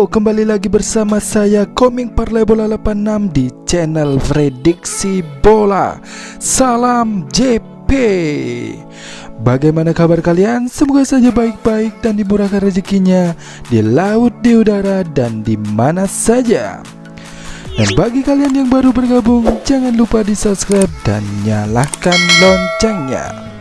Yo, kembali lagi bersama saya Koming Parlay Bola 86 di channel Prediksi Bola. Salam JP. Bagaimana kabar kalian? Semoga saja baik-baik dan dimurahkan rezekinya di laut, di udara, dan di mana saja. Dan bagi kalian yang baru bergabung, jangan lupa di subscribe dan nyalakan loncengnya.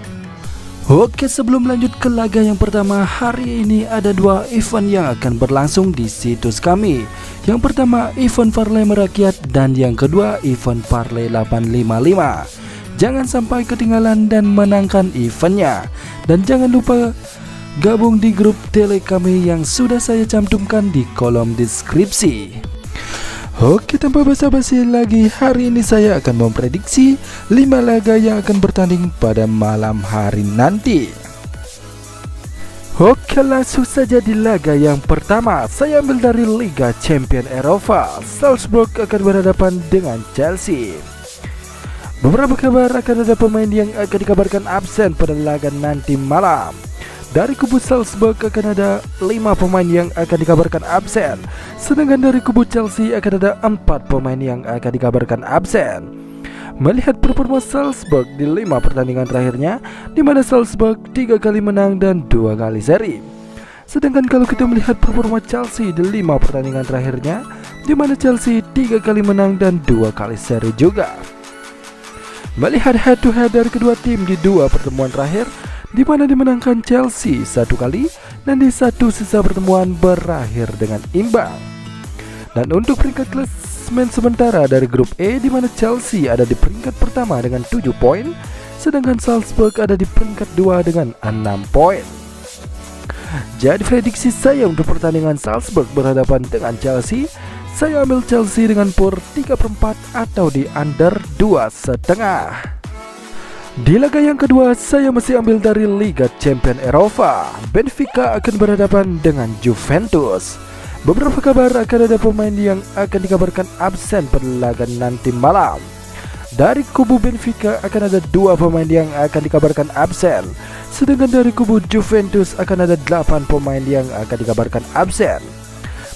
Oke, sebelum lanjut ke laga yang pertama, hari ini ada dua event yang akan berlangsung di situs kami. Yang pertama event parlay merakyat dan yang kedua event parlay 855. Jangan sampai ketinggalan dan menangkan eventnya. Dan jangan lupa gabung di grup tele kami yang sudah saya cantumkan di kolom deskripsi. Oke, tanpa basa-basi lagi, hari ini saya akan memprediksi 5 laga yang akan bertanding pada malam hari nanti. Oke, langsung saja di laga yang pertama. Saya ambil dari Liga Champions Eropa. Salzburg akan berhadapan dengan Chelsea. Beberapa kabar akan ada pemain yang akan dikabarkan absen pada laga nanti malam. Dari kubu Salzburg akan ada 5 pemain yang akan dikabarkan absen. Sedangkan dari kubu Chelsea akan ada 4 pemain yang akan dikabarkan absen. Melihat performa Salzburg di 5 pertandingan terakhirnya, di mana Salzburg 3 kali menang dan 2 kali seri. Sedangkan kalau kita melihat performa Chelsea di 5 pertandingan terakhirnya, di mana Chelsea 3 kali menang dan 2 kali seri juga. Melihat head to head dari kedua tim di 2 pertemuan terakhir, di mana dimenangkan Chelsea 1 kali dan di 1 sisa pertemuan berakhir dengan imbang. Dan untuk peringkat klasemen sementara dari grup E, di mana Chelsea ada di peringkat pertama dengan 7 poin, sedangkan Salzburg ada di peringkat 2 dengan 6 poin. Jadi prediksi saya untuk pertandingan Salzburg berhadapan dengan Chelsea, saya ambil Chelsea dengan PUR 3/4 atau di under 2,5. Di laga yang kedua, saya masih ambil dari Liga Champions Eropa. Benfica akan berhadapan dengan Juventus. Beberapa kabar akan ada pemain yang akan dikabarkan absen pada laga nanti malam. Dari kubu Benfica akan ada 2 pemain yang akan dikabarkan absen. Sedangkan dari kubu Juventus akan ada 8 pemain yang akan dikabarkan absen.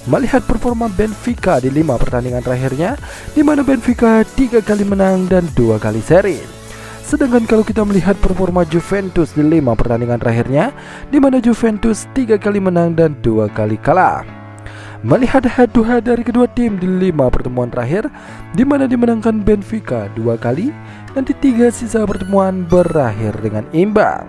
Melihat performa Benfica di 5 pertandingan terakhirnya, di mana Benfica 3 kali menang dan 2 kali seri. Sedangkan kalau kita melihat performa Juventus di 5 pertandingan terakhirnya, di mana Juventus 3 kali menang dan 2 kali kalah. Melihat head to head dari kedua tim di 5 pertemuan terakhir, di mana dimenangkan Benfica 2 kali dan di 3 sisa pertemuan berakhir dengan imbang.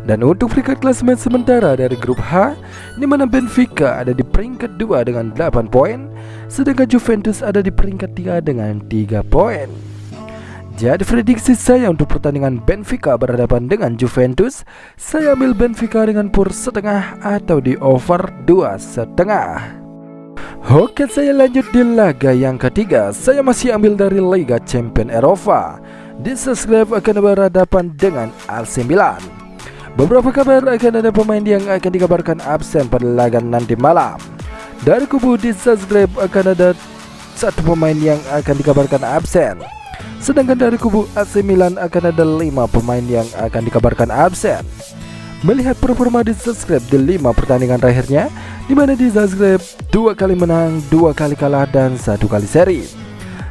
Dan untuk peringkat klasemen sementara dari grup H, di mana Benfica ada di peringkat 2 dengan 8 poin, sedangkan Juventus ada di peringkat 3 dengan 3 poin. Jadi prediksi saya untuk pertandingan Benfica berhadapan dengan Juventus, saya ambil Benfica dengan PUR setengah atau di over 2,5. Oke, saya lanjut di laga yang ketiga. Saya masih ambil dari Liga Champions Eropa. Di Zagreb akan berhadapan dengan AC Milan. Beberapa kabar akan ada pemain yang akan dikabarkan absen pada laga nanti malam. Dari kubu di Zagreb akan ada 1 pemain yang akan dikabarkan absen. Sedangkan dari kubu AC Milan akan ada 5 pemain yang akan dikabarkan absen. Melihat performa di Zagreb di 5 pertandingan terakhirnya, di mana di Zagreb 2 kali menang, 2 kali kalah dan 1 kali seri.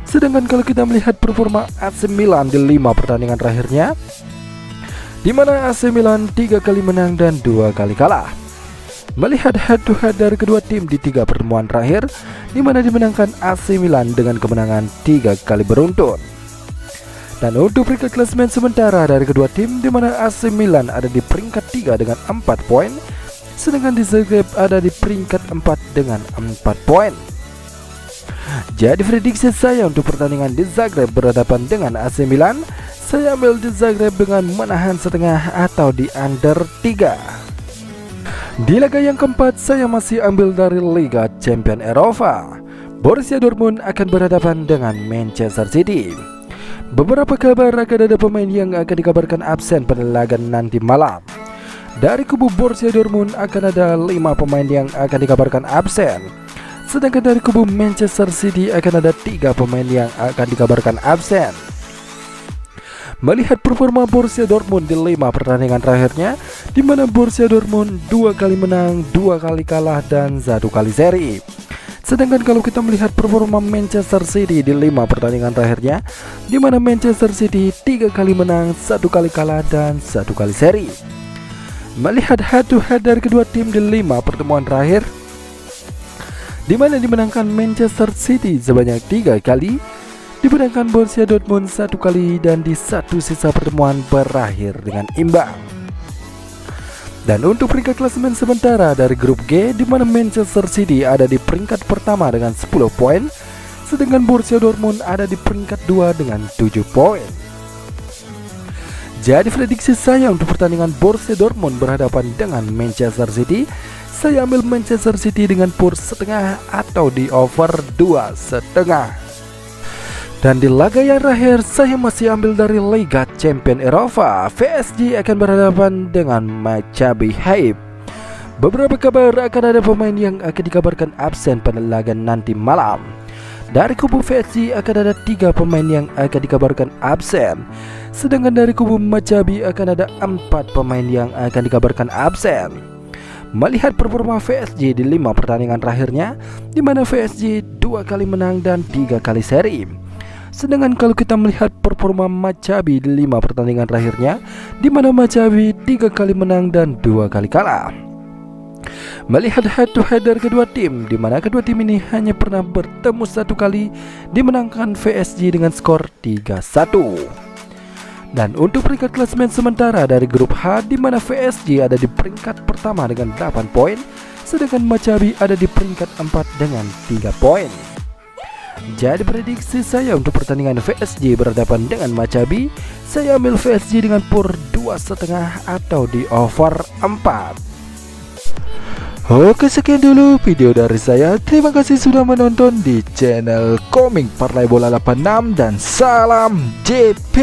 Sedangkan kalau kita melihat performa AC Milan di 5 pertandingan terakhirnya, di mana AC Milan 3 kali menang dan 2 kali kalah. Melihat head to head dari kedua tim di 3 pertemuan terakhir, di mana dimenangkan AC Milan dengan kemenangan 3 kali beruntun. Dan untuk peringkat klasemen sementara dari kedua tim, di mana AC Milan ada di peringkat 3 dengan 4 poin, sedangkan di Zagreb ada di peringkat 4 dengan 4 poin. Jadi prediksi saya untuk pertandingan di Zagreb berhadapan dengan AC Milan, saya ambil di Zagreb dengan menahan setengah atau di under 3. Di laga yang keempat, saya masih ambil dari Liga Champions Eropa. Borussia Dortmund akan berhadapan dengan Manchester City. Beberapa kabar akan ada pemain yang akan dikabarkan absen pada laga nanti malam. Dari kubu Borussia Dortmund akan ada 5 pemain yang akan dikabarkan absen. Sedangkan dari kubu Manchester City akan ada 3 pemain yang akan dikabarkan absen. Melihat performa Borussia Dortmund di 5 pertandingan terakhirnya, di mana Borussia Dortmund 2 kali menang, 2 kali kalah, dan 1 kali seri. Sedangkan kalau kita melihat performa Manchester City di 5 pertandingan terakhirnya, di mana Manchester City 3 kali menang, 1 kali kalah, dan 1 kali seri. Melihat head to head dari kedua tim di 5 pertemuan terakhir, di mana dimenangkan Manchester City sebanyak 3 kali, dimenangkan Borussia Dortmund 1 kali, dan di satu sisa pertemuan berakhir dengan imbang. Dan untuk peringkat klasemen sementara dari grup G, di mana Manchester City ada di peringkat pertama dengan 10 poin, sedangkan Borussia Dortmund ada di peringkat 2 dengan 7 poin. Jadi prediksi saya untuk pertandingan Borussia Dortmund berhadapan dengan Manchester City, saya ambil Manchester City dengan PUR setengah atau di over 2,5. Dan di laga yang terakhir, saya masih ambil dari Liga Champion Eropa. PSG akan berhadapan dengan Maccabi Haifa. Beberapa kabar akan ada pemain yang akan dikabarkan absen pada laga nanti malam. Dari kubu PSG akan ada 3 pemain yang akan dikabarkan absen, sedangkan dari kubu Maccabi akan ada 4 pemain yang akan dikabarkan absen. Melihat performa PSG di 5 pertandingan terakhirnya, di mana PSG 2 kali menang dan 3 kali seri. Sedangkan kalau kita melihat performa Maccabi di 5 pertandingan terakhirnya, di mana Maccabi 3 kali menang dan 2 kali kalah. Melihat head to head dari kedua tim, di mana kedua tim ini hanya pernah bertemu 1 kali, dimenangkan PSG dengan skor 3-1. Dan untuk peringkat klasemen sementara dari grup H, di mana PSG ada di peringkat pertama dengan 8 poin, sedangkan Maccabi ada di peringkat 4 dengan 3 poin. Jadi prediksi saya untuk pertandingan PSG berhadapan dengan Maccabi, saya ambil PSG dengan PUR 2,5 atau di over 4. Oke, sekian dulu video dari saya. Terima kasih sudah menonton di channel Komik Partai Bola 86 dan salam JP.